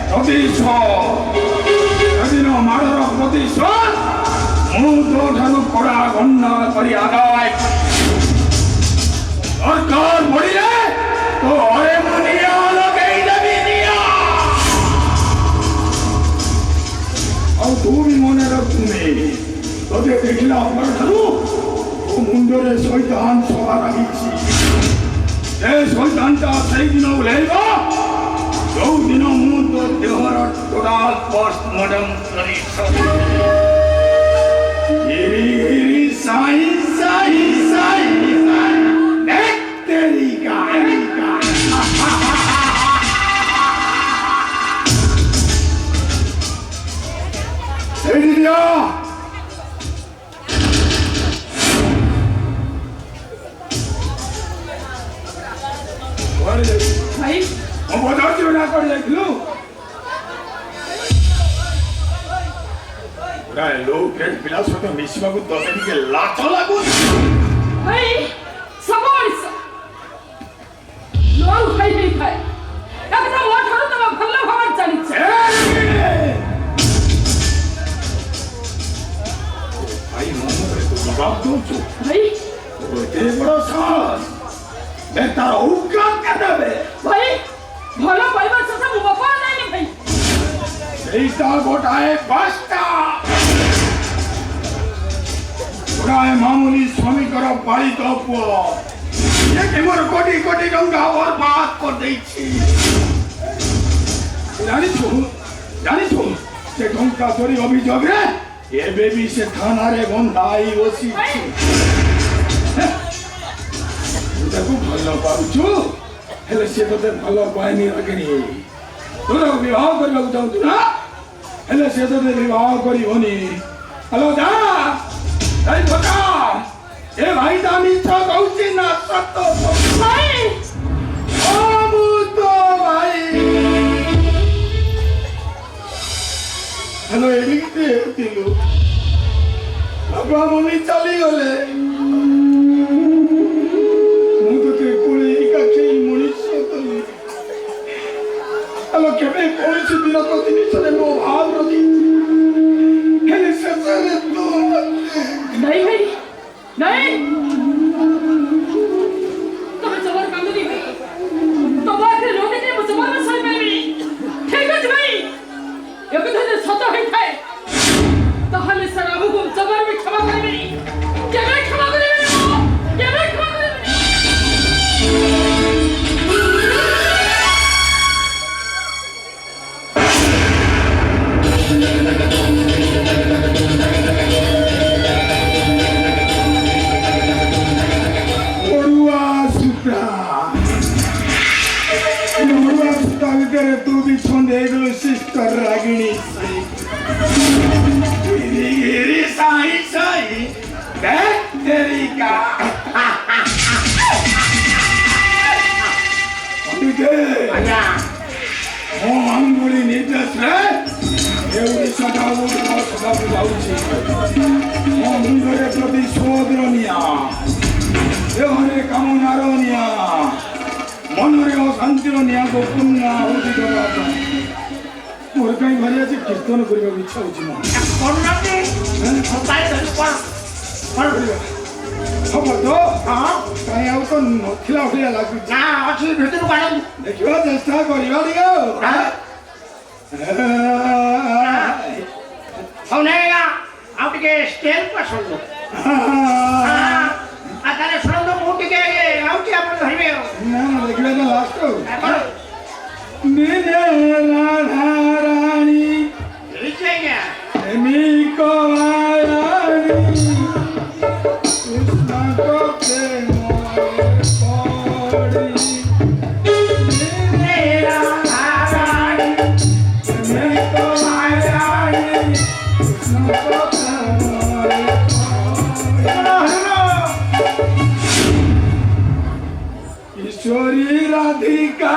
प्रतिशोध माडर प्रतिशोध मु तो ठानु कड़ा गणना करी आगाए सरकार बढ़िले तो अरे मुनिया लगे देवी दिया और तू भी मने रखुमे तोते देखला पर ठानु ओ मुंडरे शैतान सवार आइछि ए शैतानटा सेई दिन उलेबा जो दिन मु तो देहर टोटाल पोस्टमार्टम करी गिरी साई साई साई देख तेरी का दिया भाई हम बता क्यों ना कर देखलू पूरा लोग के पिला सो तो मिसिमा को दसनी के लाच लागू भाई समोरिस लोग भाई नहीं खाए एकदम वो ठारो तब भल्ला भावन चली भाई मोहम्मद तो जवाब दो भाई वो तेरे बड़ा साहस मैं तारा औकात कर दे भाई भलो परिवार से सब बापा नहीं भाई ऐसा गोटाए बस्ता गोटाए मामूली स्वामी करो बाड़ी तो पो ये के मोर कोटी कोटी टंका और बात कर देई छी जानी छो से टंका चोरी अभियोग रे ये बेबी से थाना रे गंधाई ओसी छी देखो भलो पाउछु हेले से तो भलो पाइनी रखनी तोरा विवाह करबा चाहू ना हेले से तो विवाह करिवनी हेलो जा भाई बता ए भाई दामी छ कहउछि ना सत्तो भाई ओ मुतो भाई हेलो एडिते तिलु बाबा मम्मी चली गले हेलो केबे कोई सी दिन तो दिन चले मो भाव रखी हेले से चले तो नहीं भाई नहीं तुम जबर काम नहीं तो बात रोने के मुझे जबर में सही में ठीक है भाई एक तो छतो है थे तो हमें सराबू को जबर में क्षमा करे मेरी क्या मैं क्षमा करे मेरी क्या मैं क्षमा करे तू भी छंदेगो सिस्टर रागिणी गिरी साई साई देख तेरी का आजा ओ अंगुली निर्देश रे एवढी सदावू सदावू जाऊची ओ मुंडरे प्रति शोधरनिया देहरे कामनारनिया मनरे अशांतिरनिया को पुन्ना होती दबा मोर कहीं भरिया से कीर्तन करबा इच्छा होची ना करनाते सताई धरि पर खबर तो हां कहीं आउ तो नथिला होया लागु ना अछि भितर बाडन देखियो चेष्टा करियो दियो औनेगा आपके स्टेल पर सुनो आतारे सुनो मोटी के आउटी अपन धरिबे ना देखले तो लास्ट निने राधारानी लिखेगा एमी को आयानी कृष्ण को प्रेम पड़ी निने राधारानी एमी को आयानी कृष्ण को प्रेम ईश्वरी राधिका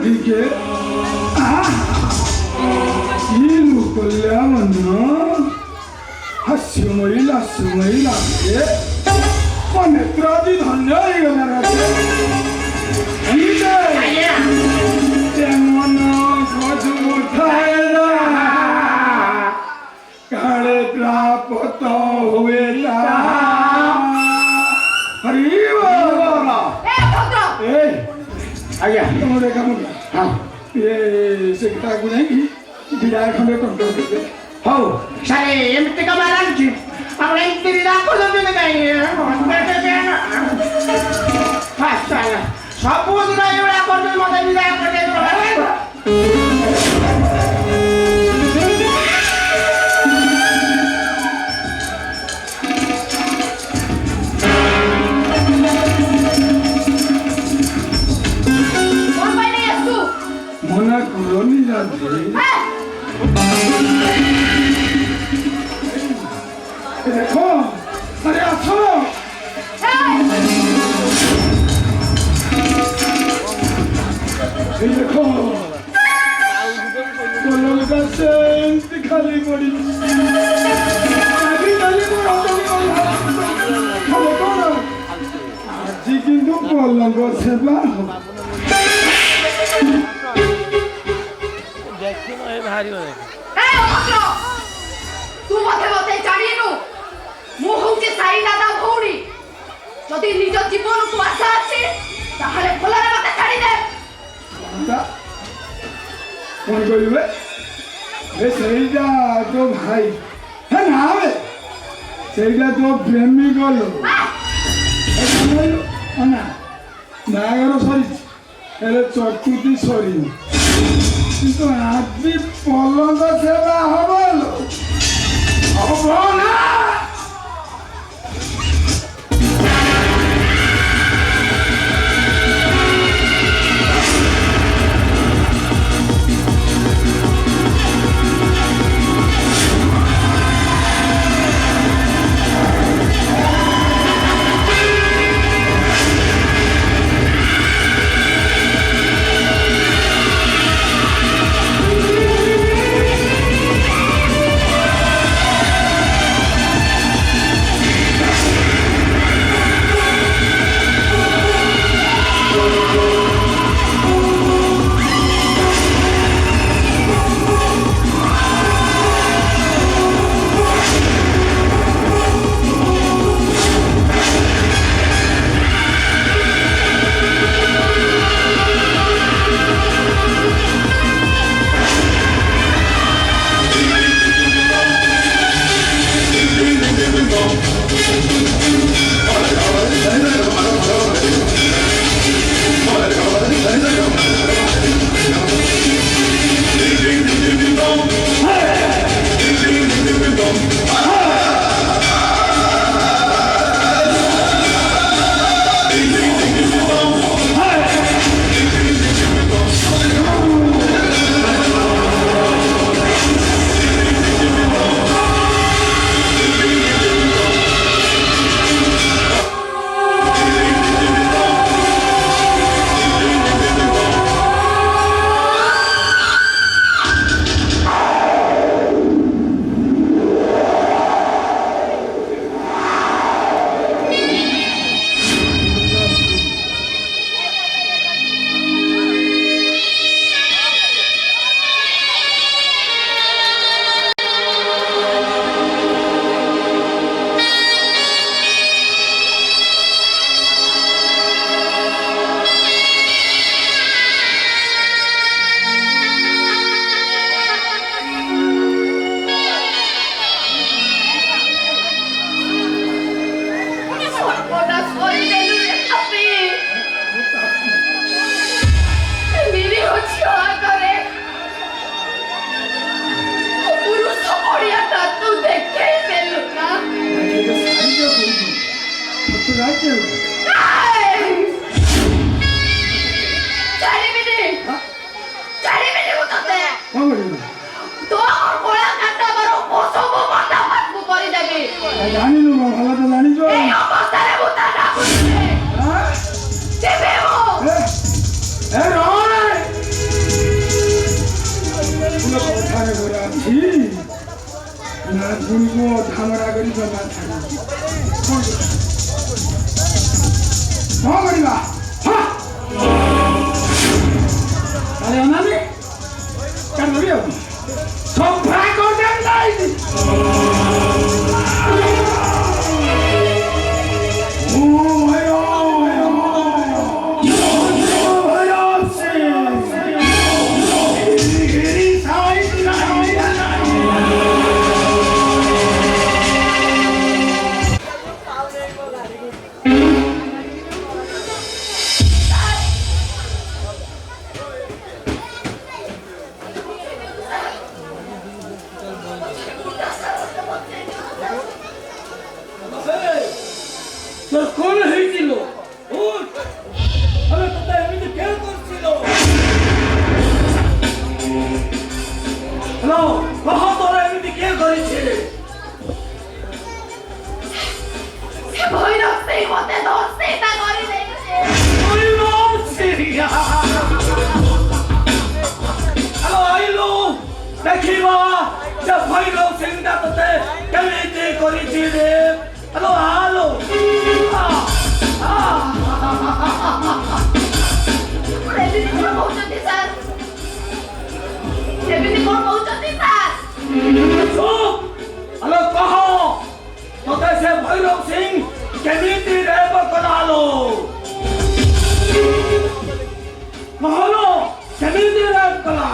দিকে কি লোক করলে আমার হাস্য মহিলা নেত্রাদি ধন্য হয়ে গেল তেমন কোথায় না কাড়ে প্রাপ্ত हुए ना हरि बोल ए आज्ञा तुमरे काम हां ये से किता गुने की विदाय खंडे कंट्रोल करते हो सारे एमती का मारान की આપણે ઇન્ટરી રાખો તો ને કઈ હા ચાલો સબુ દિના એવડા કરતો મતે વિદાય કરે मना करो नहीं जाती देखो अरे अच्छा ये देखो बोलो का सेंट खाली पड़ी खाली पड़ा आज কিন্তু পলঙ্গ সেবা ভারী হয় এই অভদ্র তুই মতে মতে ছাড়িয়ে নু মু হচ্ছে সাই দাদা ভৌরি যদি নিজ জীবন কু আশা আছে তাহলে খোলারে মতে ছাড়ি দে কোন কইবে এ সেইটা তো ভাই হ্যাঁ না হবে সেইটা তো প্রেমিক হলো না বাহাঘর সরিছি ହେଲେ ଚତୁର୍ଥୀ ସରିନି କିନ୍ତୁ ଆଜି ପଲଙ୍କ ସେବା ହବ ନା 그리고 당을 하거리가 많다. 어머니가 하! 나를 안 하네? 깐소리야. 정파고장 나이지. कौन ହେଇଥିଲୁ ଆମେ ତତେ ଏମିତି କେଉଁ କରିଥିଲୁ ହ୍ୟାଲୋ କହ ତୋର ଏମିତି କିଏ କରିଛି ভৈরব সেই মতে দোষীটা করে দেখছে ହ୍ୟାଲୋ ଆଇଲୁ ଦେଖିବା ସେ ଭୈରବ ସିଂଟା ତତେ କେମିତି କରିଛି ରେ ହ୍ୟାଲୋ ଆଲୋ ଏମିତି କଣ କହୁଛନ୍ତି ସାର୍ ଏମିତି କଣ କହୁଛନ୍ତି ସାର୍ ହ୍ୟାଲୋ କହ ତତେ ସେ ଭୈରବ ସିଂ କେମିତି ରେପ କଲାଲୋ କହଲୋ କେମିତି ରେପ କଲା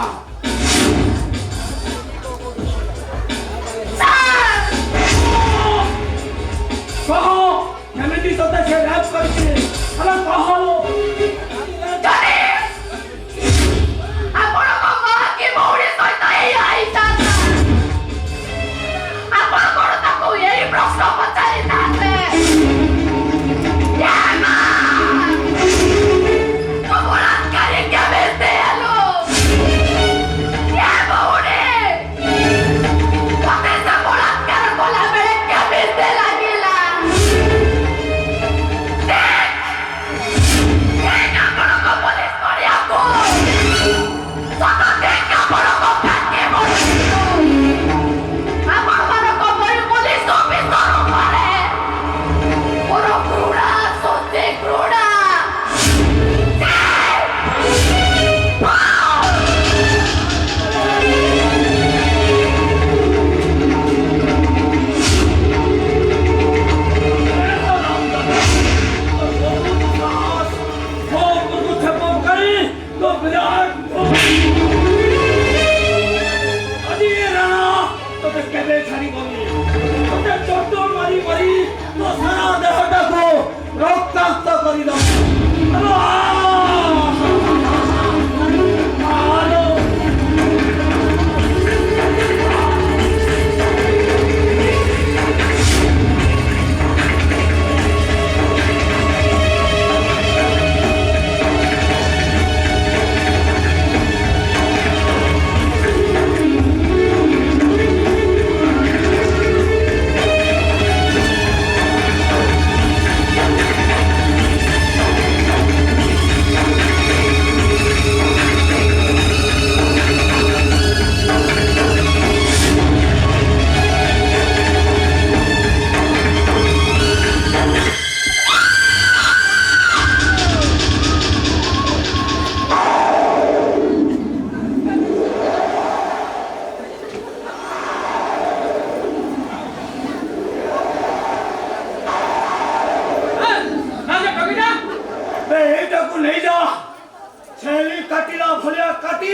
କହ କେମିତି ତତେ ସେ ରେପ କରିଛି ହ୍ୟାଲୋ କହଲୋ ଆପଣଙ୍କ ମହାକି ଭଉଣୀ ସହିତ ଏଇ ଆଇଥାନ୍ତା ଆପଣ କଣ ତାକୁ ଏଇ ପ୍ରଶ୍ନ ପଚାରିଥାନ୍ତେ ବଳାତ୍କାରୀ କେମିତି ହେଲୁ ଭଉଣୀ ମତେ ସେ ବଳାତ୍କାର କଲା ବେଳେ କେମିତି ଲାଗିଲା ଆପଣଙ୍କ ପୋଲିସ କରିବାକୁ ଆପଣମାନଙ୍କ ପରି ପୋଲିସ ଅଫିସର ଉପରେ ମୋର ଘୃଣା ସତେ ଘୃଣା ରକ୍ତାକ୍ତ କରିଦବ ଏଇଟାକୁ ନେଇଯା ଛେଳି କାଟିଲା ଭଳିଆ କାଟି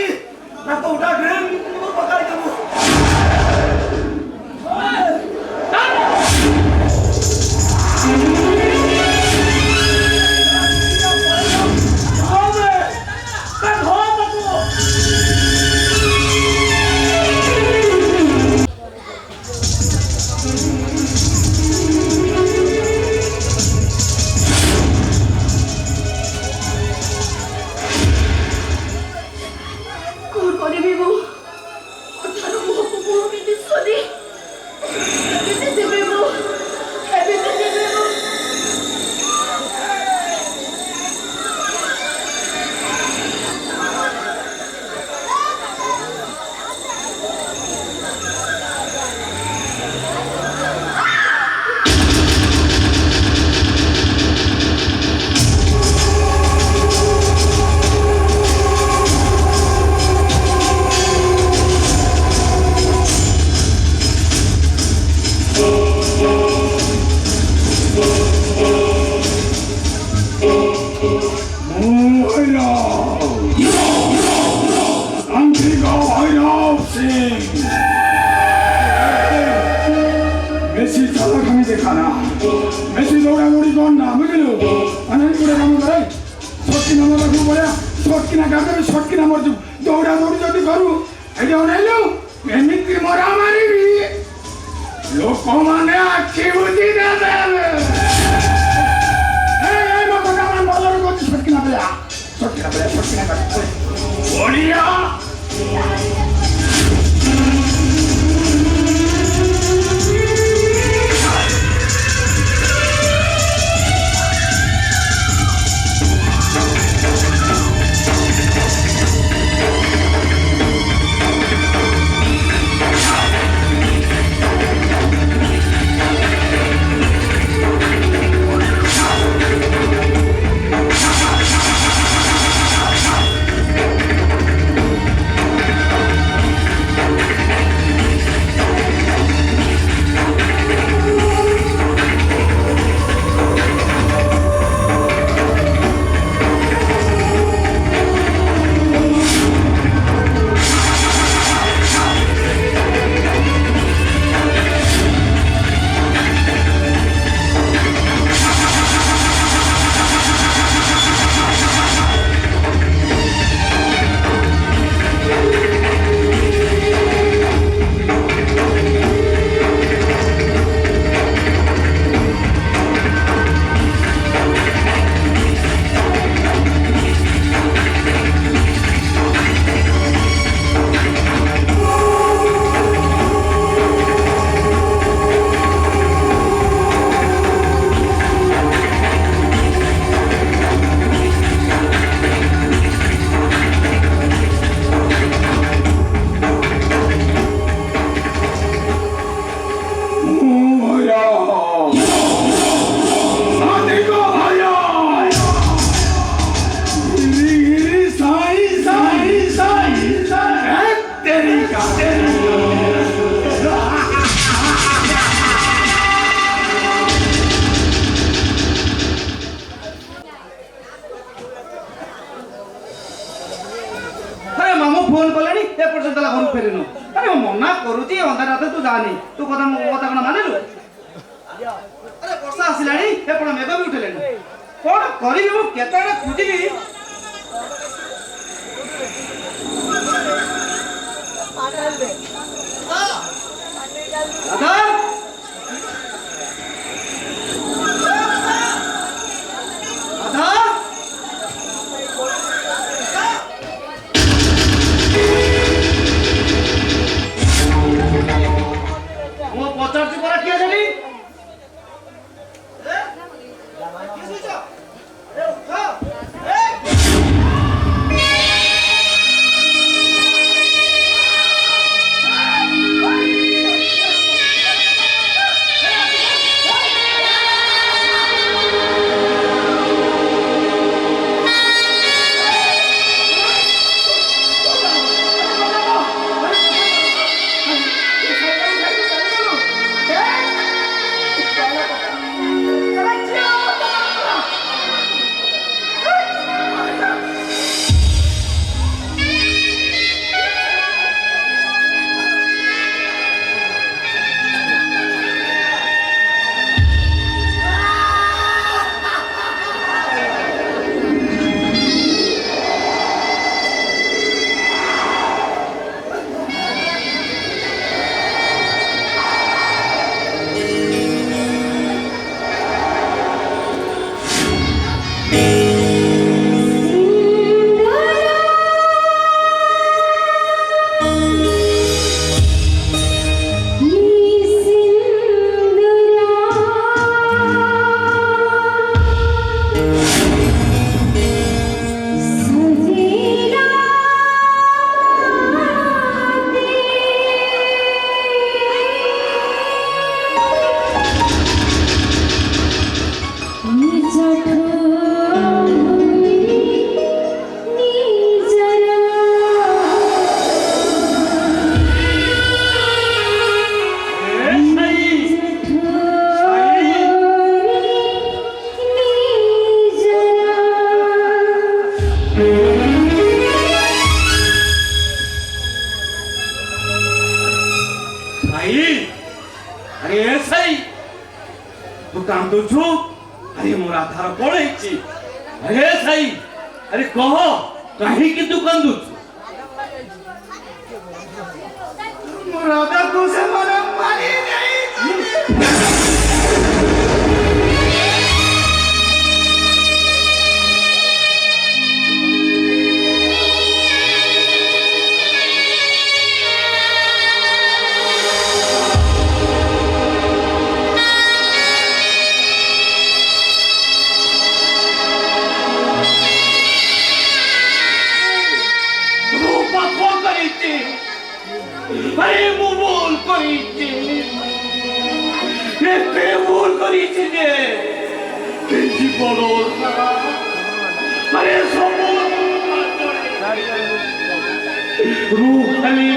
ତାକୁ ଉଠା ଡ୍ରେନ୍ ପକାଇ ଦେବୁ କଣ କରିବି ମୁଁ শ্রীগো ভৈরব সিং বেশি চালাখানি দেখা না বেশি দৌড়াদৌড়ি কর না বুঝলো অনেক করে কাম করে সটকি নাম রাখবো বলে সটকি না কাকে সটকি নাম দৌড়াদৌড়ি যদি করু এটা অনাইলো এমনি মরা মারিবি ଲୋକମାନେ ଆଖି ବୁଝି ଦେବେ এই ଲୋକটা আমার বলার করছি সটকিনা পেয়া বলিয়া ফোন কলেনি এ পর্যন্ত ফোন ফেরিনু আরে মনা করুছি অন্ধার রাতে তু জানি তু কথা কথা কোন মানিলু আরে বর্ষা আসিলানি এ পড়া মেঘ বি উঠেলেনি কোন করিবি মু কেতেটা খুঁজিবি দাদা দাদা পচারছি পড়া কি জানি तू कांदुछु अरे मोरा थार पळेछि अरे साई अरे कह काहे कि तू कांदुछु राधा को से मरे मारी नहीं रूपा फोन करिछि अरे मु भूल करिछि एते भूल करिछि जे जीवन अरे सब रूह खाली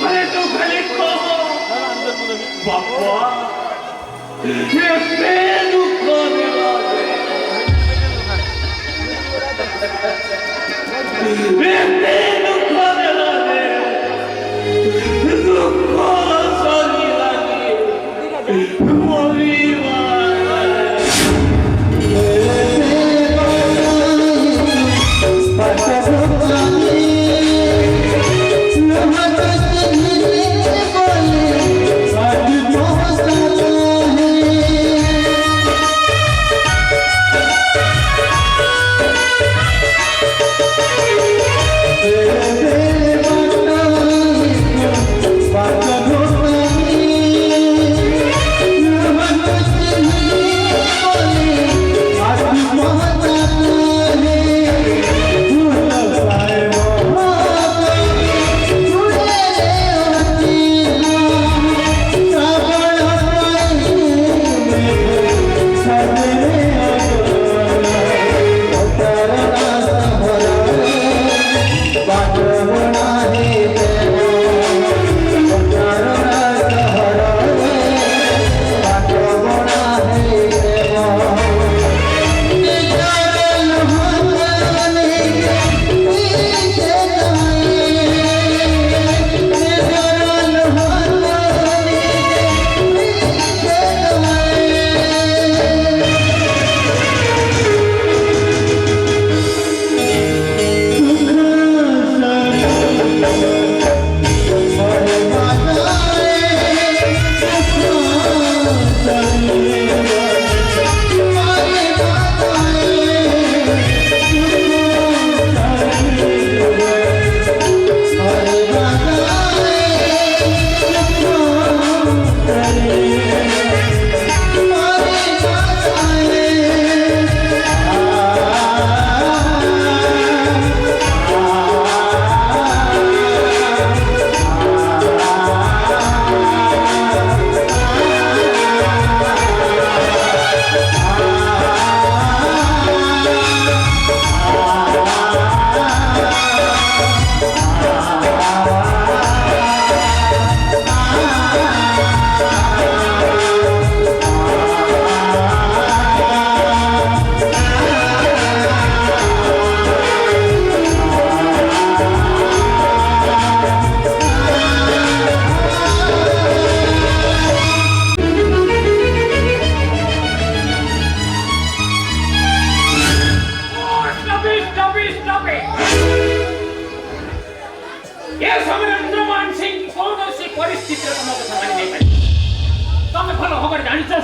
अरे तू खाली कह बापा एते दुख देला एते दुख देला दुख सरी लागे मरिवा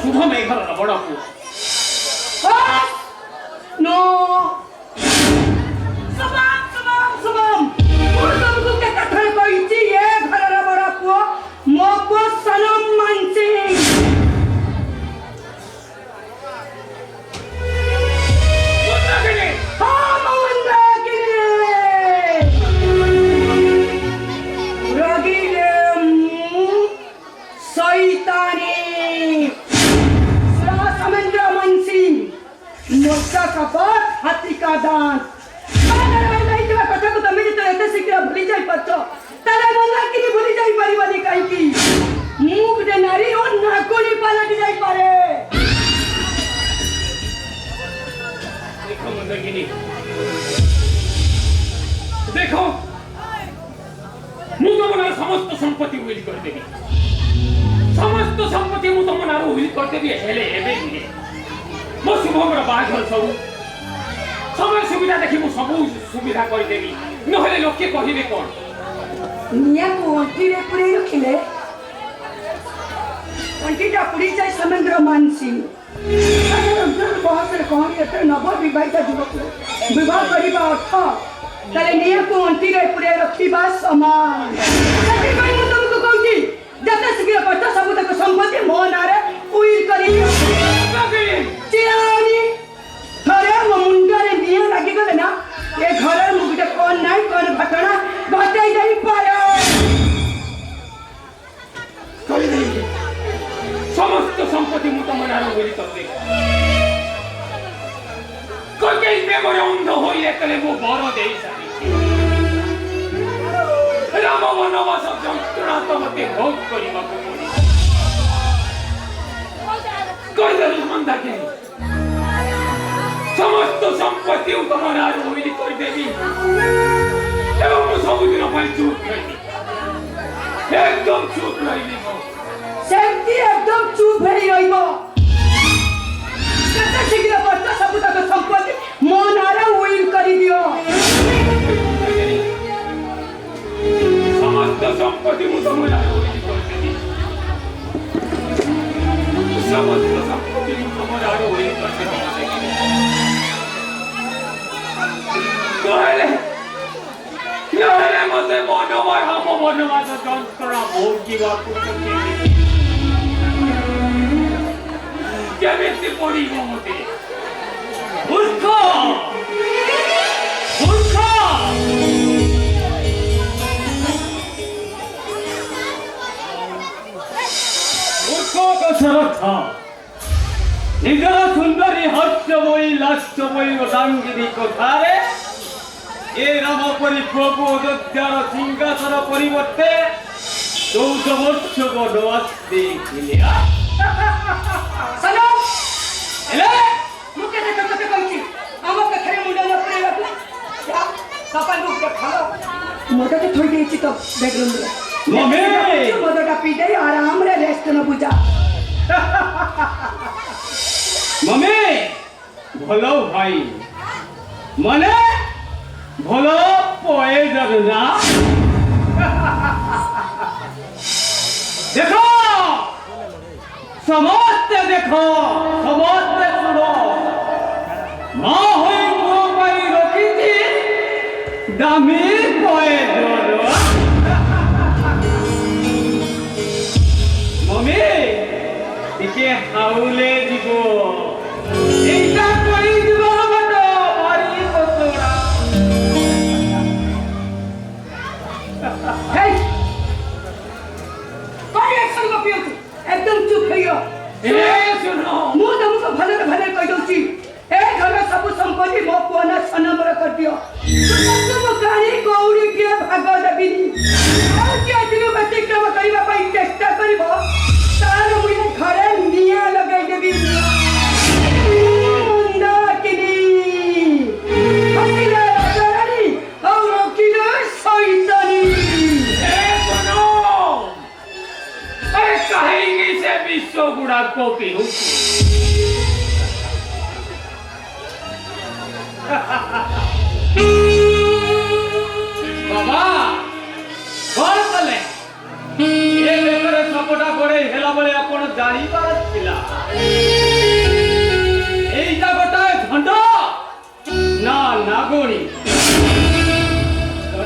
शुभम ए घर बड़ पुओ नो सुबम मोर तुमको के कथा कहिची ए घरर बड़ पुओ मो को सनम मानसी कपट हाथी का दांत कथा को तमें तो एते शीघ्र भूली जाई परछो तारे मना कि भूली जाई परिवानी काई की मुख दे नारी और नाकोली पलट जाई पारे देखो मंदगिनी देखो ମୁଁ ତମ ନାଁରେ ସମସ୍ତ ସମ୍ପତ୍ତି ଉଇଲ୍ କରିଦେବି ସମସ୍ତ ସମ୍ପତ୍ତି ମୁଁ ତମ ନାଁରେ ଉଇଲ୍ କରିଦେବି ହେଲେ ଏବେ ନୁହେଁ ମୋ ଶୁଭଙ୍କର ବାହାଘର ସବୁ ସମୟ ସୁବିଧା ଦେଖି ମୁଁ ସବୁ ସୁବିଧା କରିଦେବି ନହେଲେ ଲୋକେ କହିବେ କ'ଣ ନିଆଁକୁ ଅଣ୍ଟିରେ ପୁରେଇ ରଖିଲେ ଅଣ୍ଟିଟା ପୁଡ଼ି ଯାଏ ସମେନ୍ଦ୍ର ମାନସିଂ ବୟସରେ କଣ ଏତେ ନବ ବିବାହିତା ଯୁବକ ବିବାହ କରିବା ଅର୍ଥ ତାହେଲେ ନିଆଁକୁ ଅଣ୍ଟିରେ ପୁରେଇ ରଖିବା ସମାନ ସେଥିପାଇଁ ମୁଁ ତମକୁ କହୁଛି ଯେତେ ଶୀଘ୍ର ପାଠ ସବୁ ତାକୁ ସମ୍ପତ୍ତି ମୋ ନାଁରେ ଉଇଲ୍ କରି ଚିରାଣି ଥରେ ମୋ ମୁଣ୍ଡରେ ନିଆଁ ଲାଗିଗଲେ ନା ଏ ଘରେ ମୁଁ ଗୋଟେ କ'ଣ ନାହିଁ କ'ଣ ଘଟଣା ଘଟାଇ ଦେଇପାରେ କରିଦେବି ସମସ୍ତ ସମ୍ପତ୍ତି ମୁଁ ତମ ନାଁରେ ଉଇଲ୍ କରିଦେବି କକେଇ ପ୍ରେମରେ ଅନ୍ଧ ହୋଇ ଏକଲେ ମୁଁ ବର ଦେଇ ସାରିଛି ରାମ ବନବାସ ଯନ୍ତ୍ରଣା ତ ମୋତେ ଭୋଗ କରିବାକୁ ପଡ଼ିବ କହିଦେଲି ମନ୍ଦାକିନୀ ସମସ୍ତ ସମ୍ପତ୍ତି ତମ ନାଁରେ ଉଇଲ୍ କରିଦେବି ଏବଂ ମୁଁ ସବୁଦିନ ପାଇଁ ଚୁପ୍ ରହିବି ଏକଦମ ଚୁପ୍ ରହିବି ମୁଁ ସେମିତି ଏକଦମ ଚୁପ୍ ହେଇ ରହିବ ଯେତେ ଶୀଘ୍ର ପାଠ ସବୁ ତାକୁ ସମ୍ପତ୍ତି ମୋ ନାଁରେ ଉଇଲ୍ କରିଦିଅ ସମସ୍ତ ସମ୍ପତ୍ତି ମୁଁ ତମ ନାଁରେ ଉଇଲ୍ କରିଦେବି ସମସ୍ତ ସମ୍ପତ୍ତି ମୁଁ ତମ ନାଁରେ ଉଇଲ୍ କରିଦେବି ନହେଲେ ମୋତେ ବନବାସ ଯନ୍ତ୍ରଣା ଭୋଗିବାକୁ କେମିତି ପଡ଼ିବ ମୋତେ ମୂର୍ଖ ମୂର୍ଖ ଦଶରଥ ନିଜର ସୁନ୍ଦରୀ ହର୍ଷମୟୀ ଲାସ୍ୟମୟୀ ଅଦାଙ୍ଗିନୀ କଥାରେ ଏ ରାମ ପରି ପ୍ରଭୁ ଅଯୋଧ୍ୟାର ସିଂହାସନ ପରିବର୍ତ୍ତେ 14 ବର୍ଷ ବନବାସ ଦେଇଥିଲେ ମୁଁ କେତେ କଥା କହୁଛି ଆମ କଥାରେ ମୁଣ୍ଡ ନ ପୁରେଇବାକୁ ବାପାଙ୍କୁ ମଦ ତ ଥୋଇ ଦେଇଛି ତ ବେଡରୁମରେ ମଦଟା ପିଇ ଦେଇ ଆରାମରେ ରେଷ୍ଟ ନବୁ ଯା ମମି ଭଲ ଭାଇ ମାନେ ଭଲ ପଏଜନ ନା ଦେଖ ସମସ୍ତେ ଦେଖ ସମସ୍ତେ ଶୁଣ ମା ହୋଇ ମୋ ପାଇଁ ରଖିଛି ଦାମୀ ପଏଜନ ମମି ଟିକେ ହାଉଲେ ଯିବ এইটা কই দিব বট মারি বসরা হেই কোন অ্যাকশন কপিও একদম চুপ হইও এ শুনো ମୁଁ ତମକୁ ଭଲରେ ଭଲରେ କହିଦଉଛି ଏ ଘର ସବୁ ସମ୍ପତ୍ତି ମୋ ପୁଅ ନା ଛନମର କରିଦିଅ ମୁଁ କାହିଁ କଉଡ଼ି କିଏ ଭାଗ ଦେବିନି ଆଉ କିଏ ଏଥିରୁ ବ୍ୟତିକ୍ରମ କରିବା ପାଇଁ ଚେଷ୍ଟା କରିବ ତାର ମୁଁ ଏ ଘରେ ନିଆଁ ଲଗାଇ ଦେବି ମନ୍ଦାକିନୀ ହସିଲେ ରାଜାରାଣୀ ଆଉ ରୋକିଲେ ଶୈତାନୀ ଏ শুনো আরে কাহিনী সে বিশ্ব গুড়া কপি হচ্ছে বাবা কল কলে এ বেকারে সবটা করে হেলা বলে আপন জানিবার ছিল এইটা গোটায় ঘণ্ট না নাগরি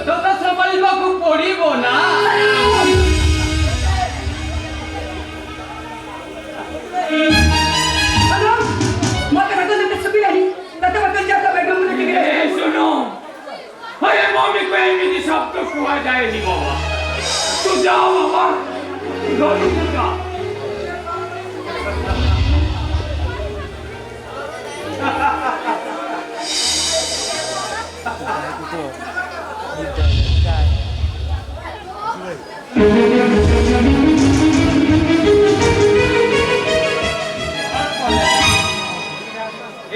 তো তো সম্ভালিবাকু পড়িব না মতে রাখো না সুবিরানি তত বকল যাতা বেডরুমে টিকে শুনো আরে মমি কো এমনি শব্দ কুয়া যায়নি বাবা তু যাও বাবা ঘরে যা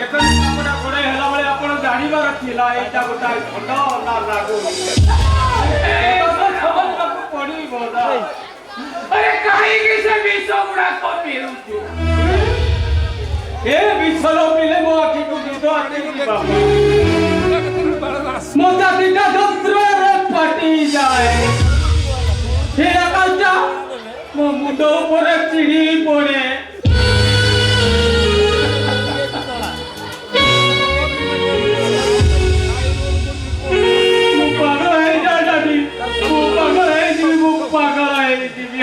এখন কামটা করে হেলা বলে আপন জানিবার ଥିଲା এইটা গোটায় ঘট না লাগু गोदा अरे काहींକି ସେ ବିଷ ଗୁଡାକ ପିଉଛୁ ଏ ବିଷର ପିଲେ ମୋ ଆଖିକୁ ଦୁଧ ଆଖିକୁ ବାବୁ ମୋ ଛାତିଟା ଯନ୍ତ୍ରରେ ଫାଟି ଯାଏ ଛିଡ଼ା କାଞ୍ଚା ମୋ ମୁଣ୍ଡ ଉପରେ ଚିଡ଼ି ପଡେ ମୁଁ ପାଗଳ ହେଇଯାଉଛି ମୁଁ ପାଗଳ ହେଇଯିବି ମୁଁ ପାଗଳ ହେଇଯିବି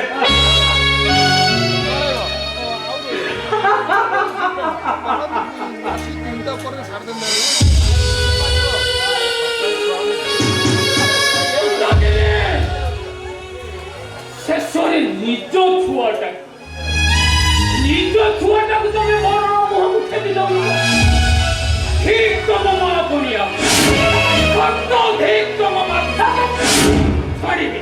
ଶେଷରେ ନିଜ ଛୁଆଟାକୁ ତମେ ମରଣ ମୁହଁକୁ ଠେଲି ଦଉଛ ଠିକ ତମ ମା ପଡ଼ିଆ ସତ ଠିକ ତମ ମାଥା ଛାଡ଼ିବି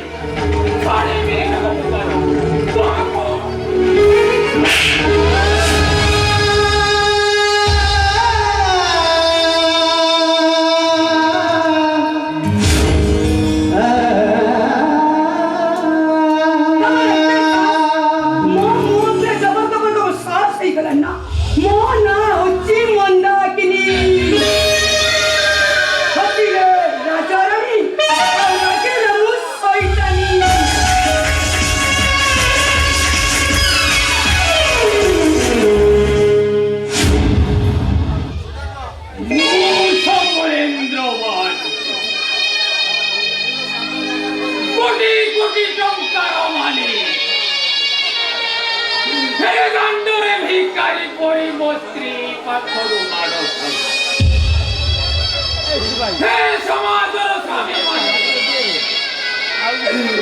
ସମାଜର ସ୍ୱାମୀ ମାନେ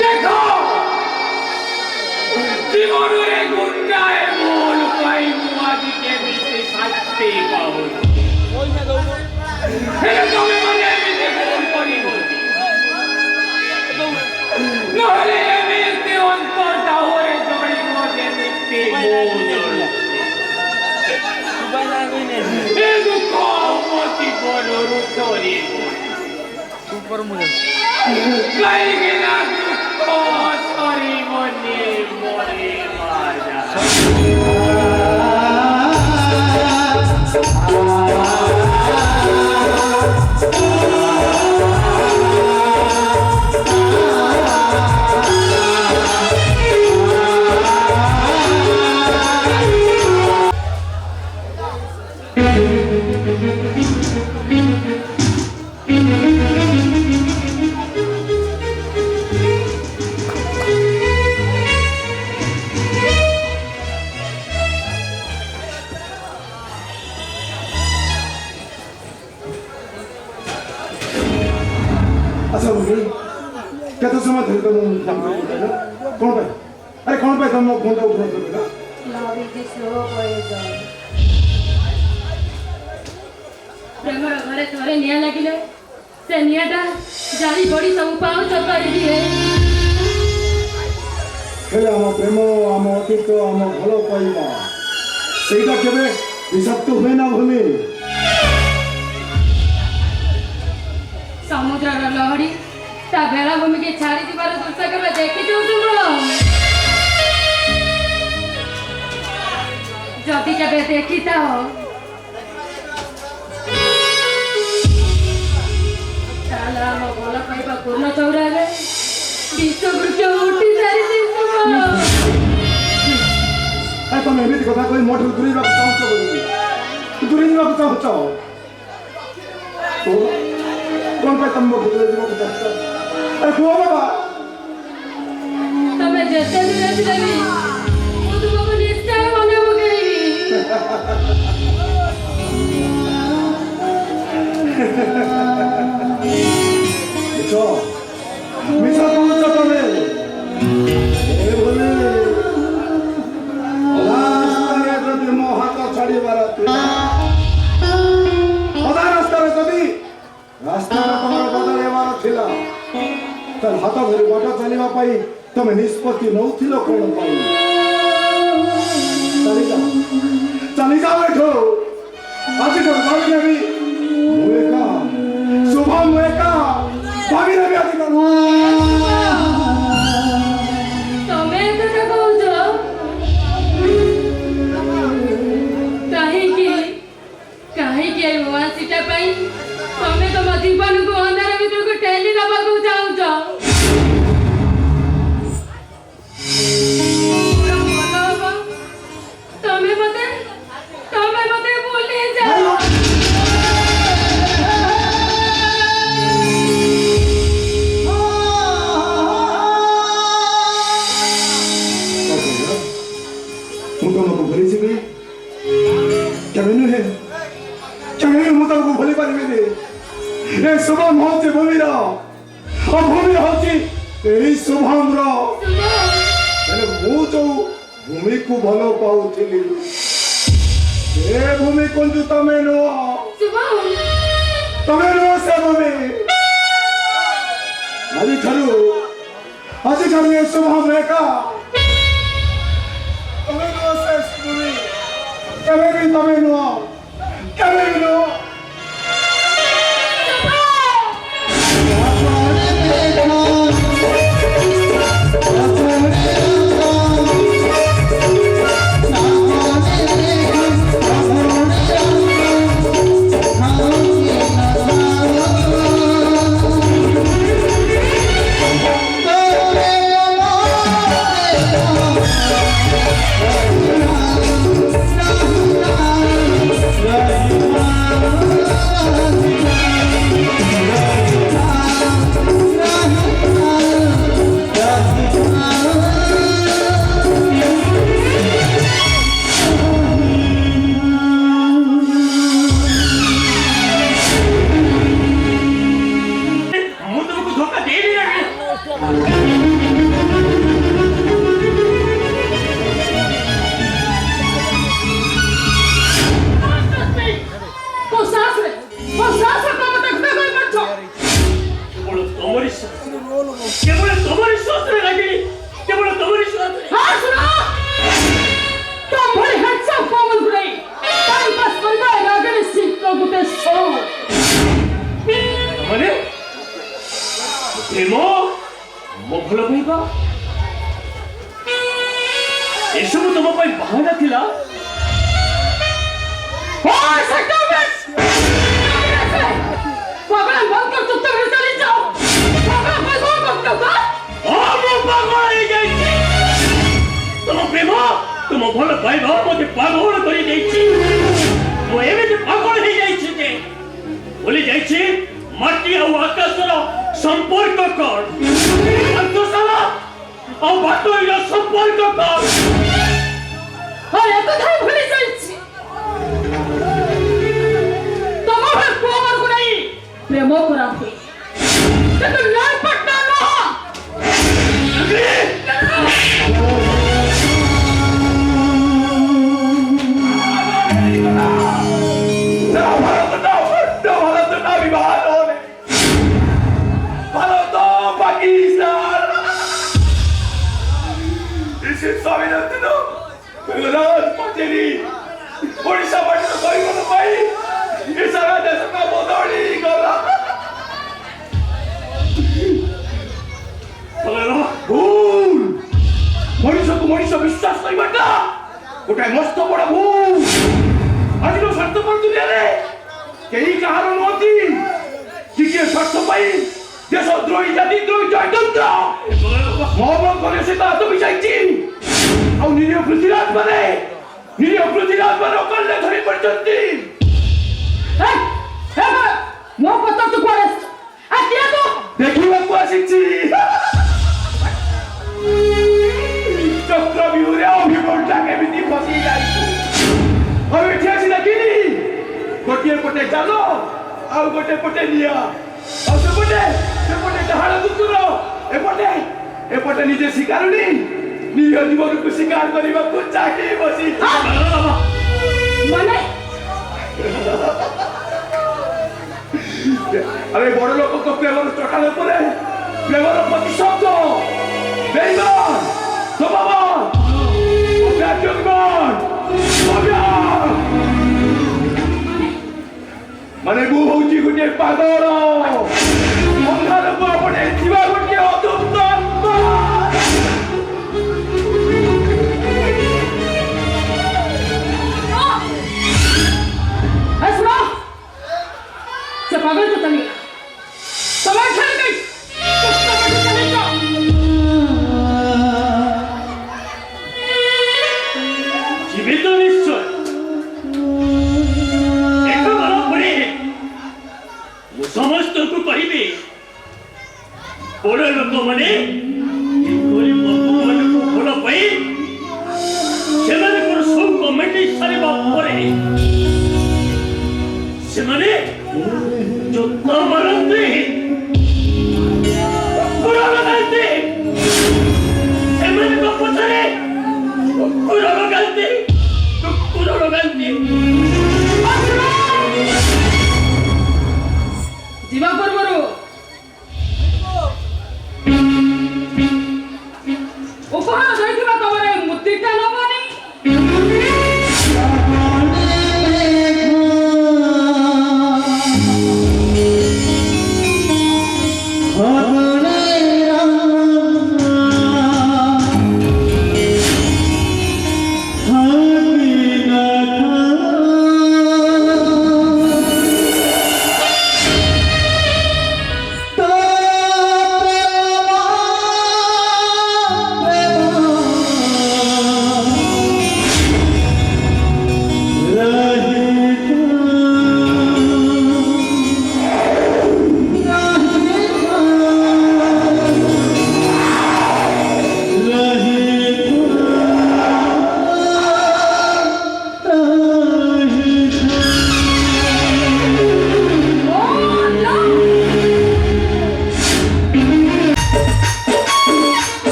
ଦେଖ জীবনের গুন্ডায় মূল পাই মুআদিকে দিতে শাস্তি পাবো হেলে তুমি মানে আমি দেখুন করিব নহলে এমনিতে অন্তরটা হয়ে জড়িব যেমিতি মূল এ দুঃখ অমতি বড় তরি সুপার মুজে কাইগে না দুঃখ তরি মনে মরে মারা अच्छा बोली केते समय धरि त म काम गर्छु कोन भाइ अरे कोन भाइ त म फोन त उठाउँछु ल लावी जी स्लो होए जाए प्रेमर घरे थरे निया लागिले से नियाटा जारी बड़ी सब पाउ चपारी दिए हेले हम प्रेम हम अतीत हम भलो पाइबा सेटा केबे विषाक्त हुए ना भूमि समुद्र लहरी ता बेलाभूमि के छाड़ी दिबार दृश्य केबे देखि जो तुम जदि केबे देखिता हो ताला हम भल पाइबा पूर्ण चौराले विश्व वृक्ष उठी सारी तुम अरे तुम एमिति कथा कहि मोठ दूरी रा चाहछ बोली दूरी रा चाहछ तो कोन भाइ तम बुझले दिबो चाहछ अरे को बाबा तमे जते दिन देवी वो तुमको निश्चय मने मगेई देखो मिसा पहुंच तमे ए बोले रास्तारे जदि मो हाथ छाड़ी बारत अदा रास्तारे जदि रास्ता तमर बदले बार थिला त हाथ धरि बाट चलिबा पाई तमे निष्पत्ति नउथिलो कोन पाई चली जा बैठो आज तो भाभी ने भी मुएका शुभम मुएका भाभी ने भी आज ଭୁଲି ପାରିବିନି ଏ ଶୁଭମ ହଉଛି ଭୂମିର ଆଉ ଭୂମି ହଉଛି ଏହି ଶୁଭମର ହେଲେ ମୁଁ ଯୋଉ ଭୂମିକୁ ଭଲ ପାଉଥିଲି ସେ ଭୂମି କିନ୍ତୁ ତମେ ନୁହଁ ତମେ ନୁହଁ ସେ ଭୂମି ଆଜିଠାରୁ ଏ ଶୁଭମ ଏକା ତମେ ନୁହଁ ସେ ଭୂମି କେବେ ବି ତମେ ନୁହଁ କେବେ ବି ନୁହଁ ଏସବୁ ତମ ପାଇଁ ବାହାନା ଥିଲା ତମ ପ୍ରେମ ତୁମ ଭଲ ପାଇବା ମତେ ପାଗଳ କରିଦେଇଛି ମୁଁ ଏମିତି ପାଗଳ ହେଇଯାଇଛି ଯେ ଭୁଲି ଯାଇଛି ମାଟି ଆଉ ଆକାଶର ସମ୍ପର୍କ କଣ ଆଉ ବାଟୋଇର ସମ୍ପର୍କ କଣ ଭୁଲି ଯାଇଛି ତମ ପୁଅମାନଙ୍କୁ ନେଇ ପ୍ରେମ କରା ହୁଏ କିନ୍ତୁ ନ୍ୟାୟ ପଟ୍ଟା ଓଡ଼ିଶା ମାଟିର ଗରିବ ପାଇଁ ଏ ସାରା ଦେଶଟା ବଦଳି ଗଲା ଭୁଲ ମଣିଷକୁ ମଣିଷ ବିଶ୍ୱାସ କରିବାଟା ଗୋଟେ ମସ୍ତ ବଡ଼ ଭୁଲ ଆଜିର ସ୍ୱାର୍ଥପର ଦୁନିଆରେ କେହି କାହାର ନୁହନ୍ତି ଟିକିଏ ସ୍ୱାର୍ଥ ପାଇଁ ଦେଶଦ୍ରୋହୀ ଜାତିଦ୍ରୋହୀ ଜୟତନ୍ତ୍ର ମହମ୍ମଦ କଲେ ସେ ତ ହାତ ମିଶାଇଛି ଆଉ ନିରୀହ ପୃଥ୍ୱୀରାଜ ମାନେ ଅକାଳରେ ଧରି ପଡ଼ିଛନ୍ତି ମୋ ପତ୍ର ତୁ କୁଆଡ଼େ ଦେଖିବାକୁ ଆସିଛି ଚକ୍ରବ୍ୟୁହରେ ଅଭିମନ୍ୟୁଟା କେମିତି ଫସି ଯାଇଛି ଆଉ ଏଠି ଆସି ଦେଖିଲି ଗୋଟିଏ ପଟେ ଚାଲ ଆଉ ଗୋଟେ ପଟେ ନିଆ ଆଉ ସେପଟେ ଡାହାଣ କୁକୁର ଏପଟେ ନିଜେ ଶିକାରୁନି ନିଜ ଜୀବନକୁ ଶିକାର କରିବାକୁ ଚାହିଁ ବସି ମାନେ আরে বড় লোক তো প্রেমর চটালে পরে প্রেমর প্রতিশব্দ বেইমান সবাবান অব্যাজনগণ মানে গু হଉଛି গোটে পাগল ଅନ୍ଧାରକୁ ଆପଣେଇ ଥିବା ଗୋଟିଏ ଅଦୃତ ଆତ୍ମା ସେ ପାଗଳ ତ ତମେ ତମେ ଛାଡ଼ି ଦେଇ ଚଲେ ଯାଅ জীবিত নিশ্চয় একবার পরে ସମସ୍ତଙ୍କୁ କହିବେ ବଡ଼ ଲୋକମାନେ ଗରିବ ଲୋକମାନଙ୍କୁ ଭଲ ପାଇ ସେମାନଙ୍କର ସବୁ କମେଣ୍ଟ ସାରିବା ପରେ ସେମାନେ ଯୁଦ୍ଧ କରନ୍ତି କୁକୁର ଲଗାନ୍ତି ସେମାନଙ୍କ ପଛରେ କୁକୁର ଲଗାନ୍ତି ଯିବା ପୂର୍ବରୁ ଉପହାର ଦେଇଥିବା ତମର ଏ ମୂର୍ତ୍ତିଟା ନବନି।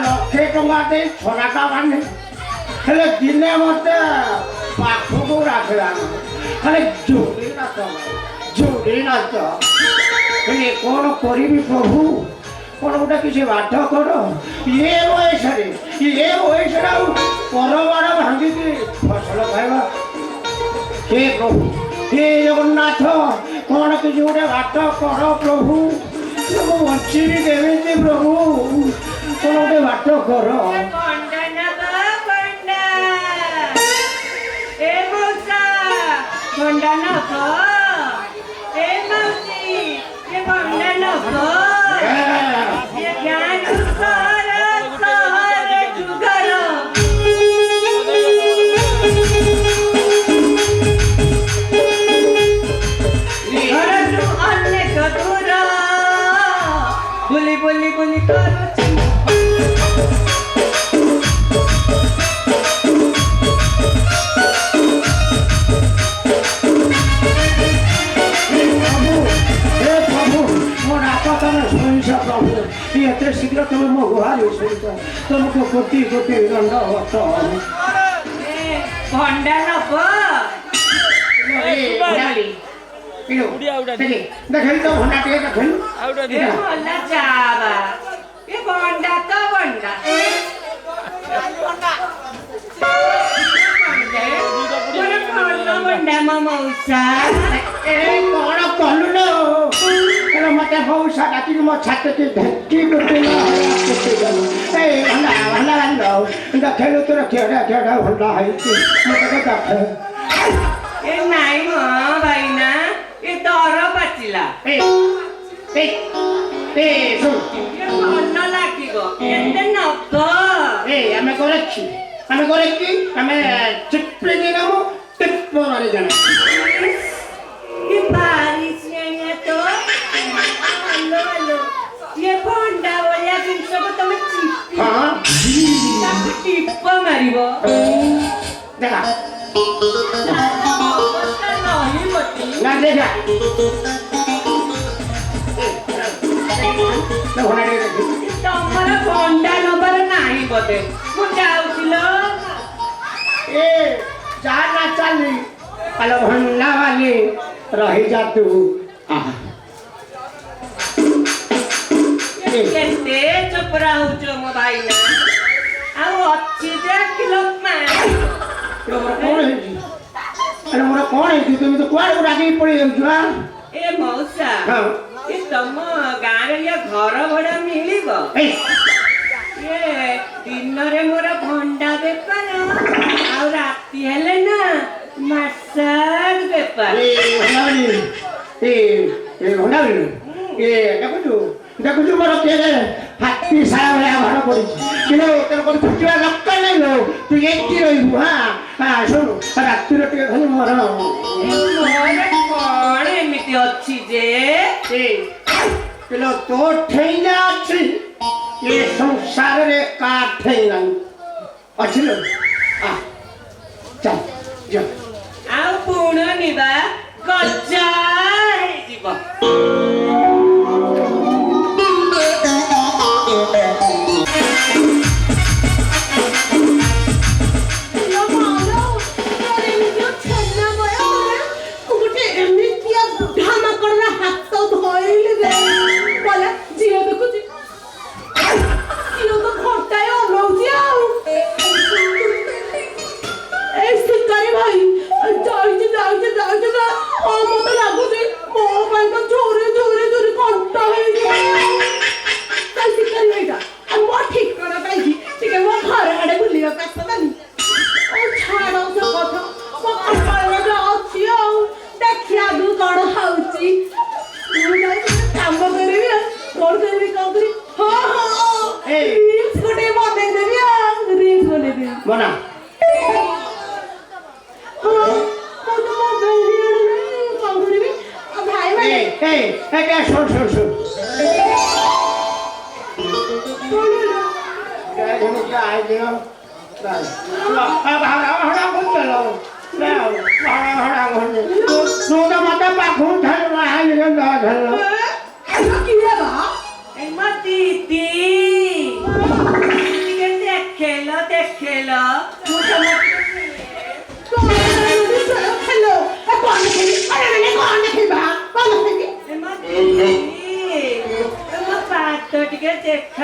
ଲକ୍ଷେ ଟଙ୍କା ଦେଇ ଛନାଟା ବାନ୍ଧେ ହେଲେ ଦିନେ ମତେ ପାଖକୁ ରାଖିଲା ହେଲେ ଯୋଡ଼ି ନାଚ ହେଲେ କ'ଣ କରିବି ପ୍ରଭୁ କ'ଣ ଗୋଟେ କିଛି ବାଟ କର ଇଏ ବୟସରେ ଆଉ ପରବାଡ଼ ଭାଙ୍ଗିକି ଫସଲ ଖାଇବା ହେ ପ୍ରଭୁ ହେ ଜଗନ୍ନାଥ କ'ଣ କିଛି ଗୋଟେ ବାଟ କର ପ୍ରଭୁ ମୁଁ ବଞ୍ଚିବି କେମିତି ପ୍ରଭୁ କ'ଣ ଗୋଟେ ବାଟ କର বুলি କରୁଛି ଏତେ ଶୀଘ୍ର ତମେ ମୋ ଗୁହାରି ଶୁଣିଛ ତମକୁ କୋଟି କୋଟି ଦଣ୍ଡବତ ଭଣ୍ଡା ନବ ଦେଖେଇ ତ ଭଣ୍ଡା ଟିକେ ଦେଖେଇ ଭଲ ଚାବା ଏ ଭଣ୍ଡା ତ ଭଣ୍ଡା ଭଣ୍ଡା ମୋ ମଉସା କ'ଣ କଲୁ ଲୋ ମତେ ମଉସା ଡାକିକି ମୋ ଛାତକି ଢେକି ଗୋଟିଲ ଦେଖେଇଲୁ ତୋର ଖିଅଟା ଭଣ୍ଡା ହେଇଛି ମତେ ଦେଖେ ଏ ନାଇଁ ମ ଭାଇନା ଏ ଦର ପାଚିଲା ଭଲ ଲାଗିବ ଏତେ ନବ ଆମେ କରେଛି ଆମେ ଚିପିକି ନେବୁ ଟିପ ମାରି ଜାଣେ ଏ ଭାରି ସିଆଣିଆ ତ ହଲୋ ଏ ଭଣ୍ଡା ଭଳିଆ ଜିନିଷକୁ ତମେ ଚିପି ତାକୁ ଟିପ ମାରିବ ଦେଖା ନାହିଁ ମତେ ନା ଦେଖା ତମର ଭଣ୍ଡା ନବାର ନାହିଁ ବୋଧେ ମୁଁ ଯାଉଥିଲ ଏ ଯା ନା ଚାଲି ଆଲୋ ଭଣ୍ଡା ବାଲି ରହିଯା ତୁ କେତେ ଚୋପରା ହଉଛ ମୋ ଭାଇନା ଆଉ ଅଛି ଯେ କିଲୋ ମୋର କ'ଣ ହେଇଛି ତୁମେ ତ କୁଆଡ଼େ ରାଗିକି ପଳେଇ ଯାଉଛୁ ଏ ମଉସା ଏ ତମ ଗାଁରେ ଇଏ ଘର ଭଡ଼ା ମିଳିବ ଏ ଦିନରେ ମୋର ଭଣ୍ଡା ବେପାର ଆଉ ରାତି ହେଲେ ନା ମାସାଜ ବେପାର ଦେଖୁଛୁ ମୋର କିଏ ହାତୀ ସାରା ଭଳିଆ ଘର ପଡ଼ିଛି କିନ୍ତୁ ତୋର ଫୁଟିବା ଦରକାର ନାହିଁ ତୁ ଏଠି ରହିବୁ ଶୁଣୁ ରାତିରେ ଟିକେ ଖାଲି ମୋର କଣ ଏମିତି ଅଛି ଯେ କିଲୋ ତୋ ଠେଇନା ଅଛି ଏ ସଂସାରରେ କା ଠେଇ ନାହିଁ ଅଛି ଲୋ ଚାଲ ଯା ଆଉ ପୁଣ ନିବା ଗଜା ହେଇଯିବ ବନା ମତେ ପାଖକୁ ଦିଦି ଦେଖେଲ ପାତ ଟିକେ ଦେଖ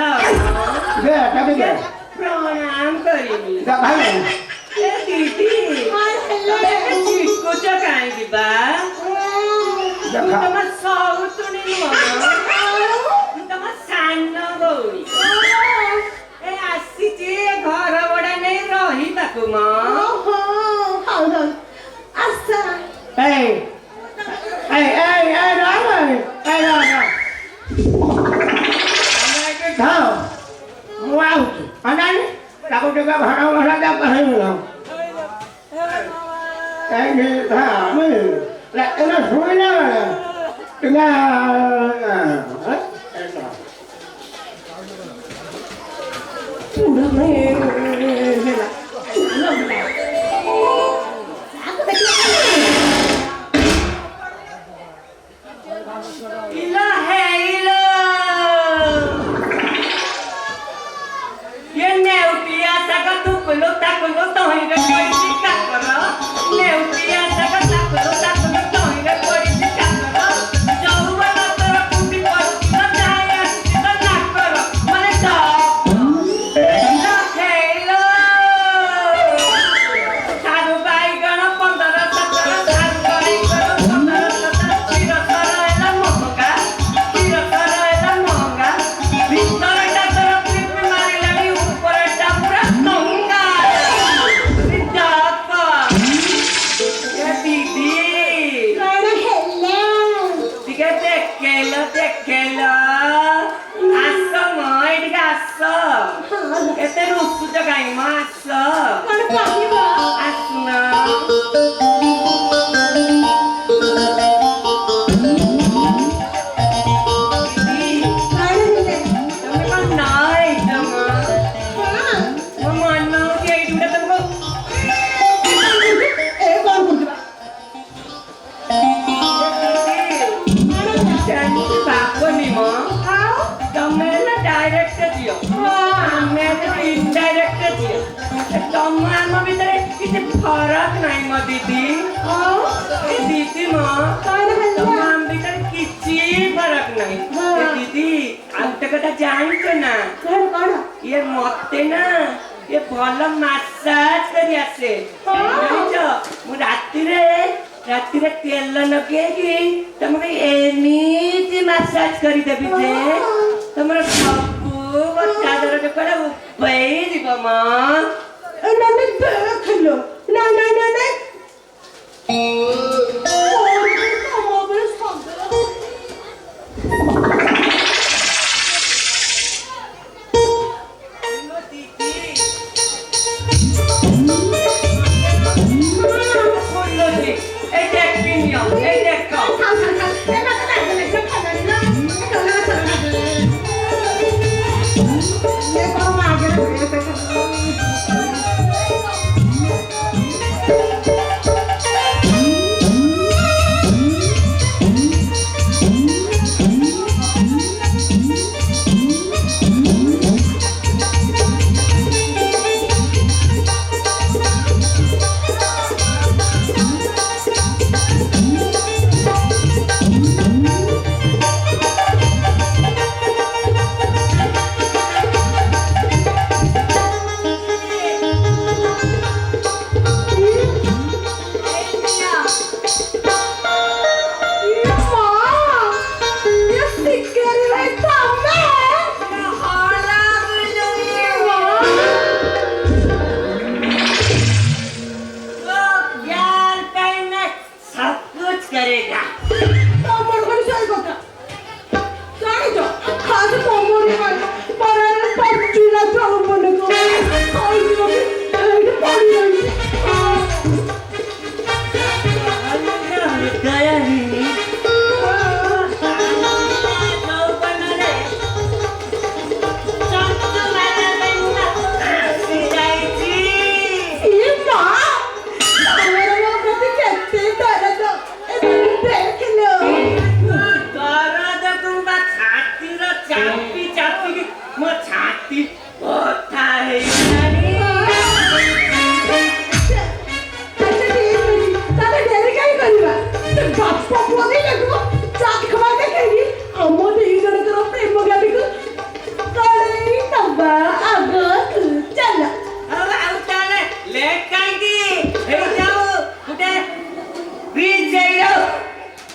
ପ୍ରଣାମ କରିବି ଦିଦି ଚିକୁଚ କାହିଁକି ବା ତମ ସଉତୁଣୀ ତମ ସାନ ଭଉଣୀ ଆସିଛି ଘର ଭଡା ନେଇ ରହିବାକୁ ମ ମୁଁ ଆଉଛି ଅନାନି ତାକୁ ଟିକେ ଭଡ଼ା ଭଡ଼ା ଦା କହିଲ ଏଇଟା ଶୁଣିଲା ବେଳେ ଟିକେ फरक नहीं मो दीदी दीदी किसी फरक नहीं दीदी आउटे कथा जानते ना ये मते ना ये भल मसाज करी आसे मु राति रे तेल लगे कि तुमको एमिति मसाज करी देबी जे तुमरा सबू बच्चा दर के करे उपई जीव मां नन्ने देख लो ना এই দেখো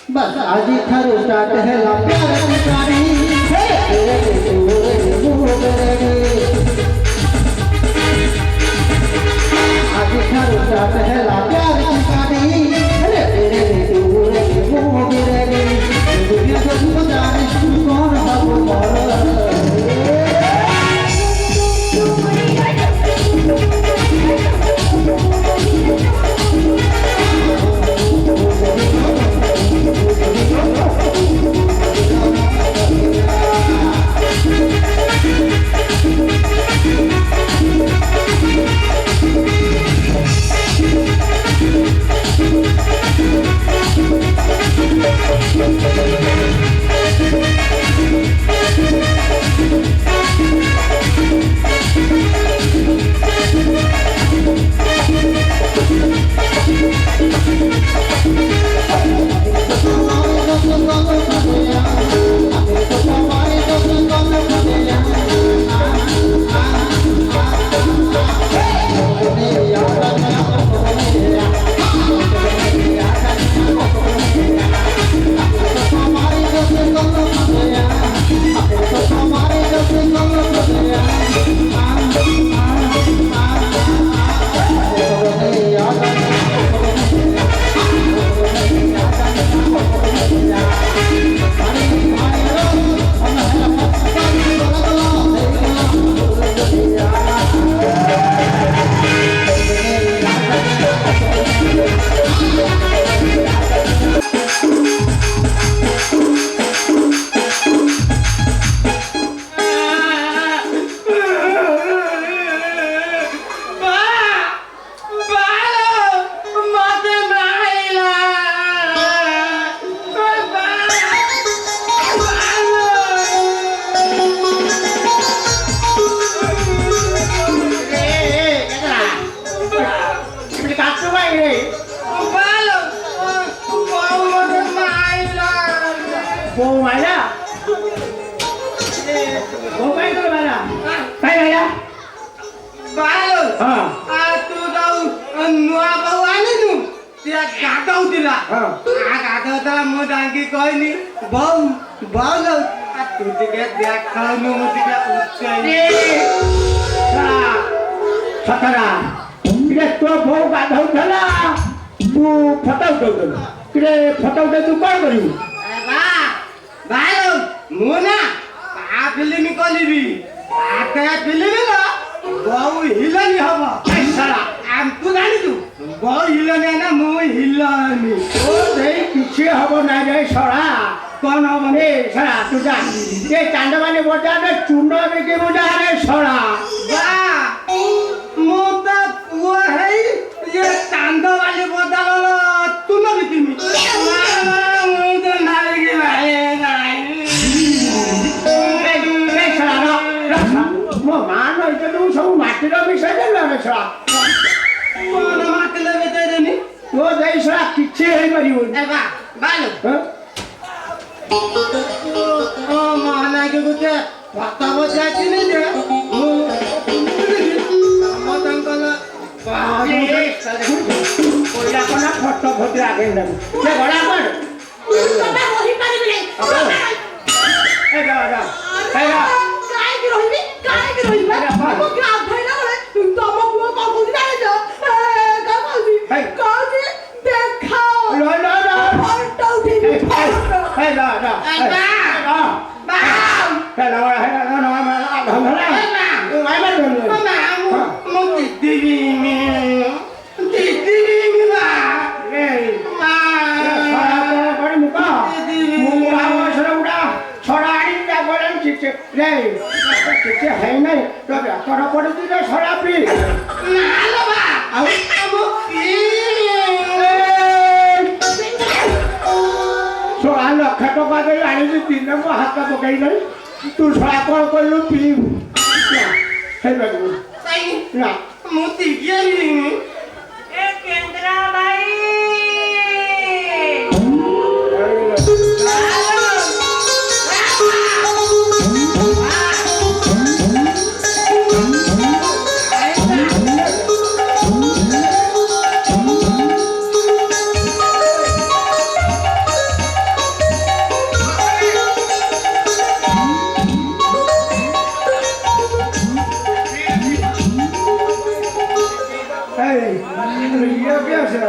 बस आज ठारू स्टार्ट है ला प्यार की कहानी आज ठारू स्टार्ट है ला प्यार की कहानी अरे तेरे दूर मुंह गिरे दुनिया को तू जाने तू कौन बाबू मोर খবর নাই রে সরা কোন মানে সরা তুই যা এই চান্দাবানি বাজারে চূর্ণ বিক্রি বাজারে সরা বা মোটা পুয়া হেই যে চান্দবালি বদল তুমি বিকিমি মুদে নাইগে ভাই নাই এই সরা না মো মান হইতে তুই সব মাটির বিষয় জানো রে সরা কোন মাকে লাগে দেনি তো যাই সরা কিচ্ছে হই পারিব এবা বালো হ্যাঁ ও মহানাগে গুতে পাতা বজাছি নি যে মতঙ্কল ওইটা কোন ফটো ফটো আগে না সে বড়া কর তোমরা রহি পারিবি নাই এই যা যা এই যা কাইকি রহিবি মো গ্রাম ভাইলা বলে তম পুଅ কଣ କହୁଛି ଜାଣିଛ କହୁଛି ଦେଖାଅ লো লো লো ଫଟୋ ଉଠେଇବି ଫଟୋ এই যা যা এই যা এই না এই না না না ধরা এই মার ধরে মো দিদি মি বা এই সারা বড় বড় মুকা মুকা বছর উড়া ছড়া আড়ি যা বলেন চিচে রে চিচে হয় নাই তবে তোর পড়ে দিলে ছড়া পি নালো বা আমো ছড়া লক্ষ টাকা দেই আনিছি দিনে মো হাত পকাই নাই তুই ছড়া কল করলু পি হেই বাবু সাই না মো দিদি মি এ কেন্দ্রা ভাই এই ইয়ে কি আছে না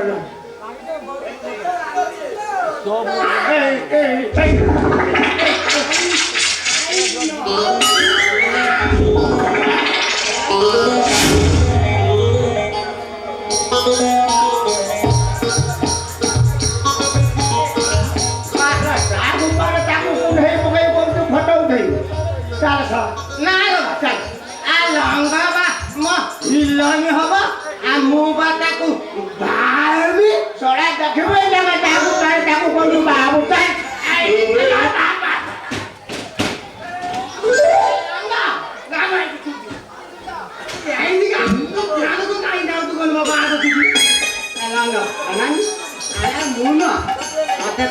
এই এই এই নালো চাই আ লঙ্গা বা মো হিলনি হবা আ মো বা তাকু ভাবি সরা দেখবে যাবে তাকু তাই তাকু কোন বাবু তাই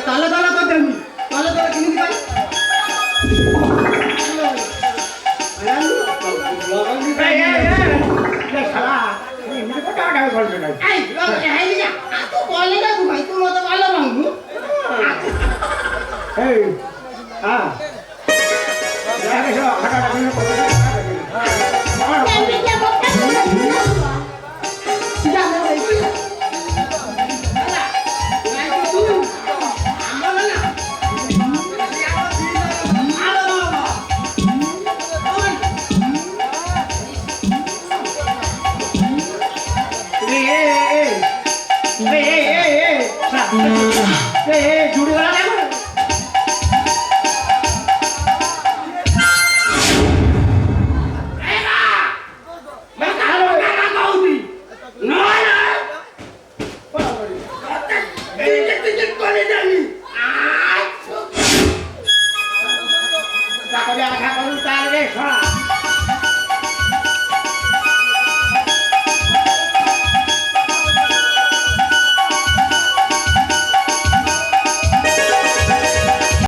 তলে তলে করতেমি তলে তলে কিনি দিবাই এই হেলিকা তু বলে না ভাই তু মত ভালো বাঙ্গু এই হ্যাঁ দেখো খাটা